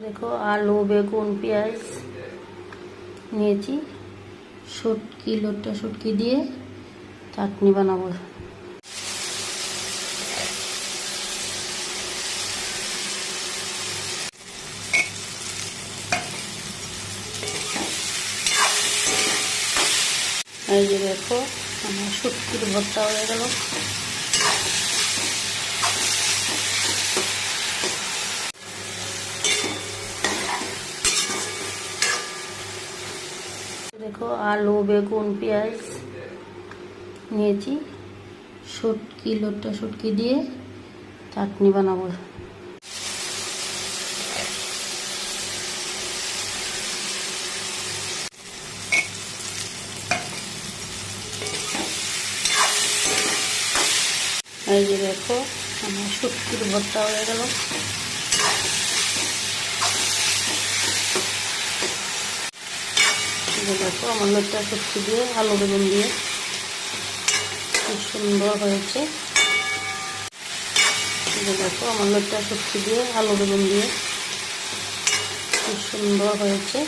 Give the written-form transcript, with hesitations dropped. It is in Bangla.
দেখো আলু বেগুন পেঁয়াজ নিয়েছি, শুটকি লোটটা শুটকি দিয়ে চাটনি বানাবো। এই যে দেখো আমার শুটকির ভর্তা হয়ে গেল। দেখো আলু বেগুন পেঁয়াজ নিয়েছি, শুটকি লোটটা শুটকি দিয়ে চাটনি বানাবো। এই যে দেখো আমার শুটকির ভর্তা হয়ে গেল। দেখো আমার লোটটা শুটকি দিয়ে আলু বেগুন দিয়ে কি সুন্দর হয়েছে। দেখো আমার লোটটা শুটকি দিয়ে আলু বেগুন দিয়ে কি সুন্দর হয়েছে। এই যে দেখো আমার লোটটা শুটকি দিয়ে আলু বেগুন দিয়ে কি সুন্দর হয়েছে।